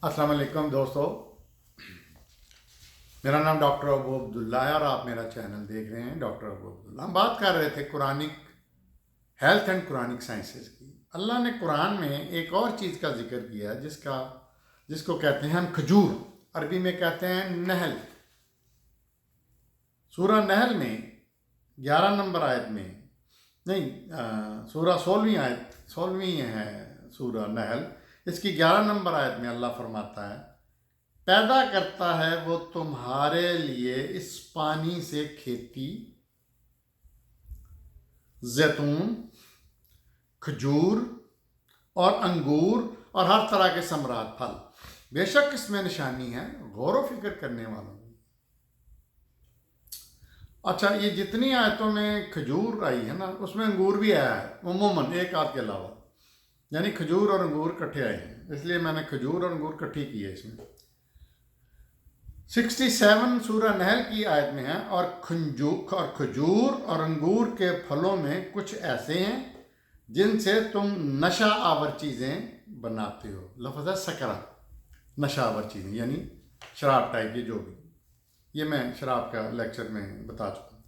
अस्सलाम वालेकुम दोस्तों, मेरा नाम डॉक्टर अबू अब्दुल्ला है और आप मेरा चैनल देख रहे हैं डॉक्टर अबू अब्दुल्ला। हम बात कर रहे थे Quranic health and Quranic sciences की। अल्लाह ने कुरान में एक और चीज़ का जिक्र किया जिसको कहते हैं हम खजूर, अरबी में कहते हैं नहल। सूरा नहल में 11 नंबर आयत में नहीं, सूरा 16वीं आयत 16वीं है सूरा नहल। इसकी 11 नंबर आयत में अल्लाह फरमाता है, पैदा करता है वो तुम्हारे लिए इस पानी से खेती, जैतून, खजूर और अंगूर और हर तरह के समरात फल। बेशक इसमें निशानी है गौर व फिक्र करने वालों की। अच्छा, ये जितनी आयतों में खजूर आई है ना, उसमें अंगूर भी आया है उमूमन एक आध के अलावा, यानी खजूर और अंगूर इकट्ठे आए हैं, इसलिए मैंने खजूर और अंगूर इकट्ठी की है इसमें। 67 सूरह नहल की आयत में है, और खजूर और अंगूर के फलों में कुछ ऐसे हैं जिनसे तुम नशा आवर चीज़ें बनाते हो। लफ्ज़ है सकरा, नशा आवर चीज़ें यानी शराब टाइप की जो भी, ये मैं शराब का लेक्चर में बता चुका हूँ।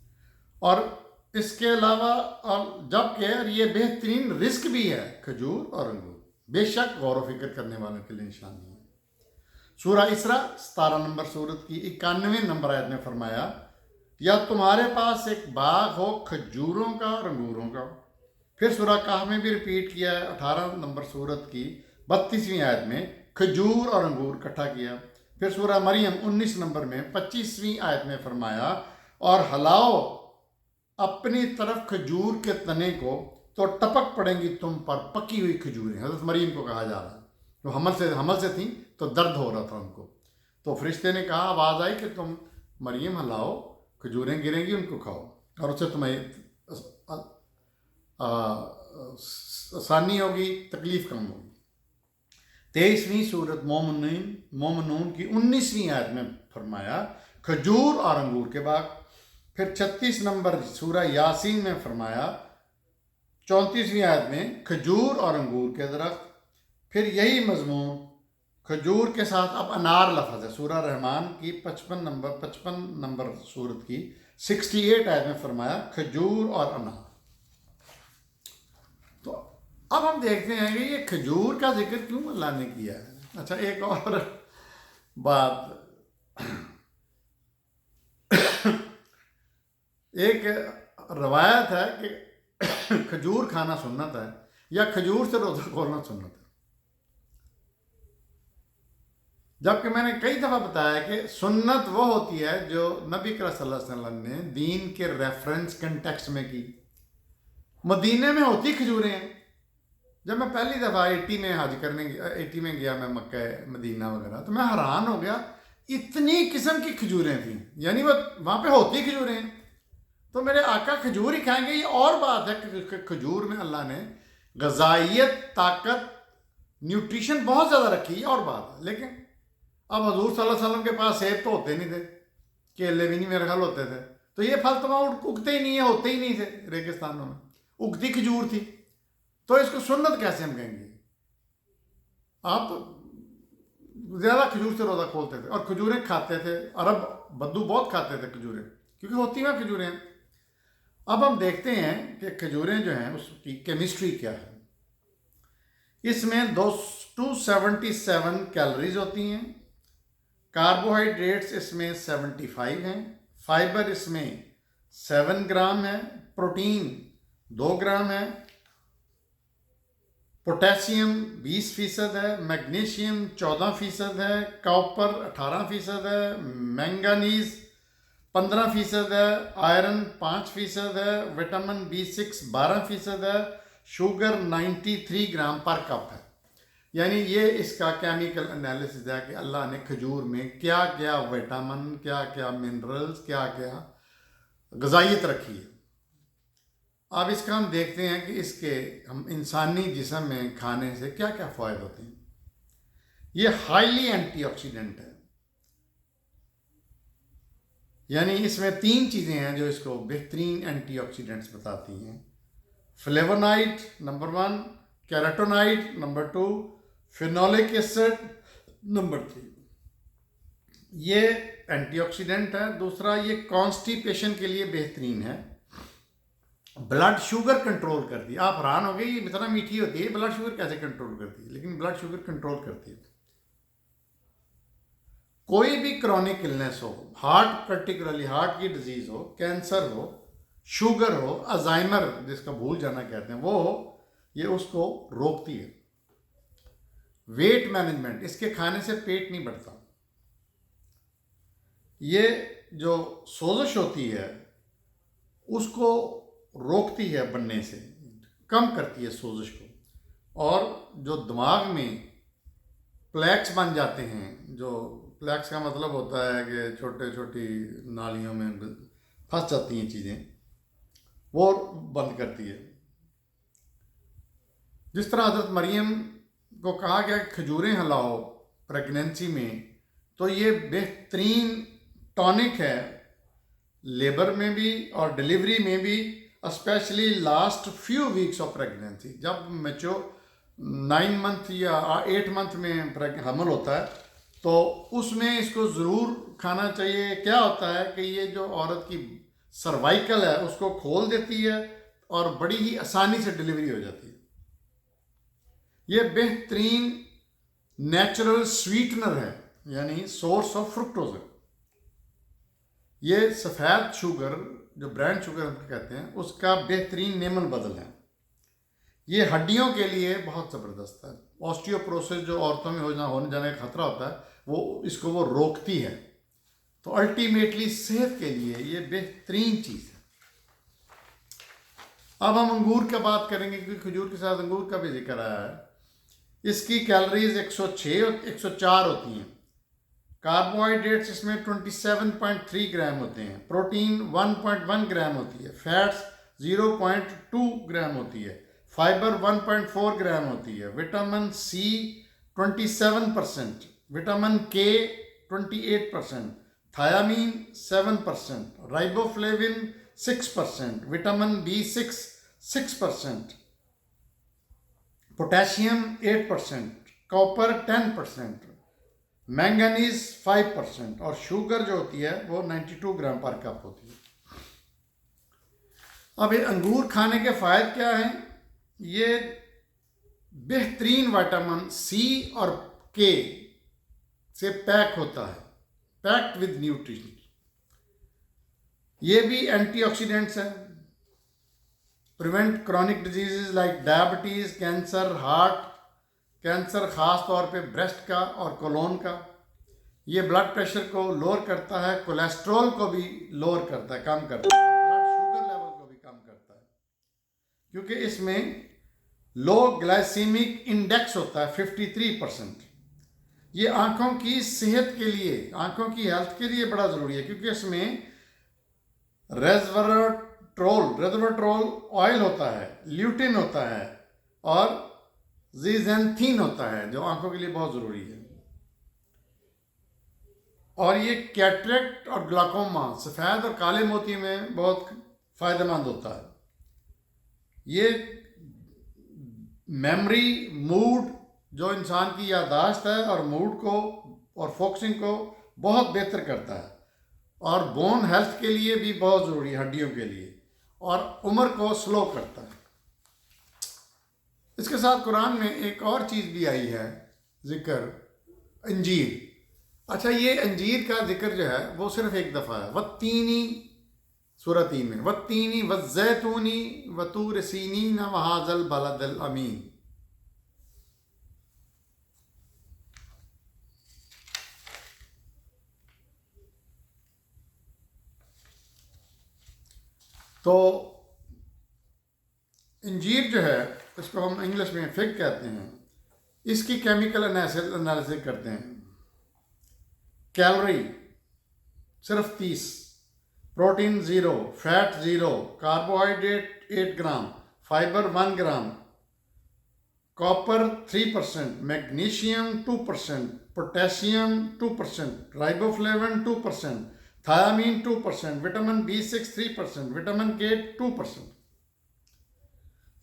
और इसके अलावा और जबकि ये बेहतरीन रिस्क भी है खजूर और अंगूर, बेशक गौर व फिक्र करने वालों के लिए निशानी है। सूरा इसरा 17 नंबर सूरत की 91 नंबर आयत में फरमाया, या तुम्हारे पास एक बाग हो खजूरों का और अंगूरों का। फिर सूरा काह में भी रिपीट किया है 18 नंबर सूरत की 32वीं आयत में खजूर और अंगूर इकट्ठा किया। फिर सूरा मरियम 19 नंबर में 25वीं आयत में फरमाया, और हलाओ अपनी तरफ खजूर के तने को तो टपक पड़ेंगी तुम पर पकी हुई खजूरें। हज़रत मरियम को कहा जा रहा है, तो हमल से थी तो दर्द हो रहा था उनको, तो फरिश्ते ने कहा, आवाज़ आई कि तुम मरियम हलाओ, खजूरें गिरेंगी उनको खाओ, और उससे तुम्हें आसानी होगी, तकलीफ कम होगी। 23वीं सूरत मोमिनून की 19वीं आयत में फरमाया खजूर और अंगूर के बाग। फिर 36 नंबर सूरा यासीन में फरमाया 34वीं आयत में खजूर और अंगूर के दरख्त। फिर यही मजमून खजूर के साथ अब अनार लफ्ज़ है सूरा रहमान की 55 नंबर सूरत की 68 आयत में फरमाया खजूर और अनार। तो अब हम देखते हैं कि ये खजूर का जिक्र क्यों अल्लाह ने किया है। अच्छा, एक और बात, एक रवायत है कि खजूर खाना सुन्नत है या खजूर से रोज़ा खोलना सुन्नत है, जबकि मैंने कई दफ़ा बताया कि सुन्नत वो होती है जो नबी करीम सल्लल्लाहु अलैहि वसल्लम ने दीन के रेफरेंस कंटेक्स्ट में की। मदीने में होती खजूरें हैं। जब मैं पहली दफ़ा 80 में गया मैं मक्का मदीना वगैरह, तो मैं हैरान हो गया, इतनी किस्म की खजूरें थी, यानी वो वहाँ पे होती खजूरें हैं। तो मेरे आका खजूर ही खाएंगे, ये और बात है कि खजूर में अल्लाह ने ग़ज़ाइयत, ताकत, न्यूट्रिशन बहुत ज़्यादा रखी है, और बात है। लेकिन अब हजूर सल्लल्लाहु अलैहि वसल्लम के पास सेब तो होते नहीं थे, केले भी नहीं मेरे ख्याल होते थे, तो ये फल तो वहाँ उगते ही नहीं है, होते ही नहीं थे रेगिस्तानों में, उगती खजूर थी, तो इसको सुन्नत कैसे हम कहेंगे। आप ज़्यादा खजूर से रोज़ा खोलते थे और खजूरें खाते थे। अरब बद्दू बहुत खाते थे खजूरें, क्योंकि होती हैं खजूरें। अब हम देखते हैं कि खजूरें जो हैं उसकी केमिस्ट्री क्या है। इसमें 277 कैलोरीज होती हैं, कार्बोहाइड्रेट्स इसमें 75 हैं, फाइबर इसमें 7 ग्राम है, प्रोटीन 2 ग्राम है, पोटेशियम 20% है, मैग्नीशियम 14% है, कॉपर 18% है, मैंगानीज 15% है, आयरन 5% है, विटामिन B6 12% है, शुगर 93 ग्राम पर कप है। यानी ये इसका केमिकल एनालिसिस है कि अल्लाह ने खजूर में क्या क्या विटामिन, क्या क्या मिनरल्स, क्या क्या ग़ज़ाइयत रखी है। अब इसका हम देखते हैं कि इसके हम इंसानी जिस्म में खाने से क्या क्या फ़ायदे होते हैं। ये हाईली एंटीऑक्सीडेंट है, यानी इसमें 3 चीज़ें हैं जो इसको बेहतरीन एंटीऑक्सीडेंट्स बताती हैं। Flavonoid number 1, carotenoid number 2, phenolic acid number 3, ये एंटीऑक्सीडेंट है। दूसरा, ये कॉन्स्टिपेशन के लिए बेहतरीन है। ब्लड शुगर कंट्रोल करती है। आप हैरान हो गए ये इतना मीठी होती है, ब्लड शुगर कैसे कंट्रोल करती है? लेकिन ब्लड शुगर कंट्रोल करती है। कोई भी क्रॉनिक इलनेस हो, हार्ट पर्टिकुलरली हार्ट की डिजीज हो, कैंसर हो, शुगर हो, अल्जाइमर जिसका भूल जाना कहते हैं वो हो, ये उसको रोकती है। वेट मैनेजमेंट, इसके खाने से पेट नहीं बढ़ता। ये जो सोजिश होती है उसको रोकती है बनने से, कम करती है सोजिश को। और जो दिमाग में प्लैक्स बन जाते हैं, जो प्लैक्स का मतलब होता है कि छोटे छोटी नालियों में फंस जाती हैं चीज़ें, वो बंद करती है। जिस तरह हज़रत मरियम को कहा गया कि खजूरें हिलाओ प्रेगनेंसी में, तो ये बेहतरीन टॉनिक है लेबर में भी और डिलीवरी में भी, specially last few weeks of pregnancy. जब मैच्योर 9 मंथ या 8 मंथ में हमल होता है तो उसमें इसको ज़रूर खाना चाहिए। क्या होता है कि ये जो औरत की सर्वाइकल है उसको खोल देती है और बड़ी ही आसानी से डिलीवरी हो जाती है। ये बेहतरीन नेचुरल स्वीटनर है, यानी सोर्स ऑफ फ्रुक्टोज है। ये सफ़ेद शुगर जो ब्राउन शुगर हम कहते हैं उसका बेहतरीन नेमल बदल है। ये हड्डियों के लिए बहुत ज़बरदस्त है। ऑस्टियोपोरोसिस जो औरतों में होने जाने का खतरा होता है वो रोकती है। तो अल्टीमेटली सेहत के लिए ये बेहतरीन चीज़ है। अब हम अंगूर का बात करेंगे क्योंकि खजूर के साथ अंगूर का भी जिक्र आया है। इसकी कैलोरीज 106 और 104 होती हैं। कार्बोहाइड्रेट्स इसमें 27.3 ग्राम होते हैं, प्रोटीन 1.1 ग्राम होती है, फैट्स 0.2 ग्राम होती है, फाइबर 1.4 ग्राम होती है, विटामिन सी 27%, विटामिन के 28%, thiamine 7%, riboflavin 6%, vitamin B6 6%, potassium 8%, copper 10%, manganese 5% और शुगर जो होती है वो 92 ग्राम पर कप होती है। अब ये अंगूर खाने के फ़ायदे क्या हैं? ये बेहतरीन विटामिन सी और के से पैक होता है, पैक्ड विद न्यूट्रिशन। ये भी एंटीऑक्सीडेंट्स हैं, prevent chronic diseases like diabetes, cancer, heart cancer, ख़ास तौर पे ब्रेस्ट का और कोलोन का। ये ब्लड प्रेशर को लोअर करता है, कोलेस्ट्रॉल को भी लोअर करता है, कम करता है, ब्लड शुगर लेवल को भी कम करता है क्योंकि इसमें लो ग्लाइसीमिक इंडेक्स होता है 53%। ये आँखों की सेहत के लिए, आँखों की हेल्थ के लिए बड़ा ज़रूरी है क्योंकि इसमें रेज़वेरेट्रोल ऑयल होता है, ल्यूटिन होता है और ज़ीज़ैंथीन होता है जो आंखों के लिए बहुत ज़रूरी है। और ये कैटरेक्ट और ग्लाकोमा, सफ़ेद और काले मोती में बहुत फ़ायदेमंद होता है। ये मेमोरी, मूड, जो इंसान की याददाश्त है और मूड को और फोकसिंग को बहुत बेहतर करता है और बोन हेल्थ के लिए भी बहुत ज़रूरी है, हड्डियों के लिए, और उम्र को स्लो करता है। इसके साथ कुरान में एक और चीज़ भी आई है जिक्र, अंजीर। अच्छा, ये अंजीर का जिक्र जो है वो सिर्फ एक दफ़ा है, वत्तीनी सूरह 3 में, वत्तीनी वज़ैतूनी वतूर सीनीन वहाज़ल बलदिल अमीन। तो अंजीर जो है इसको हम इंग्लिश में फिग कहते हैं। इसकी केमिकल एनालिसिस करते हैं। कैलोरी सिर्फ 30, protein 0, fat 0, carbohydrate 8 gram, fibre 1 gram, copper 3%, magnesium 2%, potassium 2%, riboflavin 2%, thiamine 2%, vitamin B6 3%, vitamin K 2%।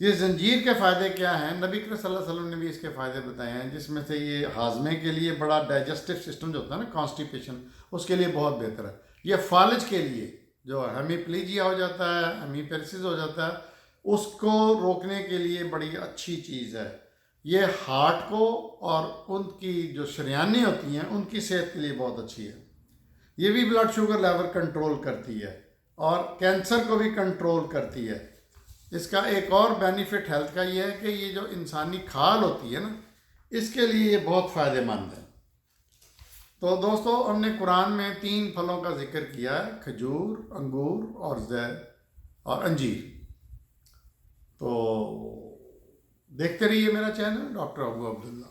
ये जंजीर के फ़ायदे क्या हैं? नबी करीम सल्लल्लाहु अलैहि वसल्लम ने भी इसके फ़ायदे बताए हैं, जिसमें से ये हाजमे के लिए बड़ा, डाइजेस्टिव सिस्टम जो होता है ना, कॉन्स्टिपेशन, उसके लिए बहुत बेहतर है। ये फालिज के लिए, जो हेमीप्लीजिया हो जाता है, हेमीपेरिसिस हो जाता है, उसको रोकने के लिए बड़ी अच्छी चीज़ है। ये हार्ट को और उनकी जो शरियानी होती हैं उनकी सेहत के लिए बहुत अच्छी है। ये भी ब्लड शुगर लेवल कंट्रोल करती है और कैंसर को भी कंट्रोल करती है। इसका एक और बेनिफिट हेल्थ का ये है कि ये जो इंसानी खाल होती है ना, इसके लिए ये बहुत फ़ायदेमंद है। तो दोस्तों, हमने कुरान में 3 फलों का जिक्र किया है, खजूर, अंगूर और ज़ैद और अंजीर। तो देखते रहिए मेरा चैनल डॉक्टर अबू अब्दुल्ला।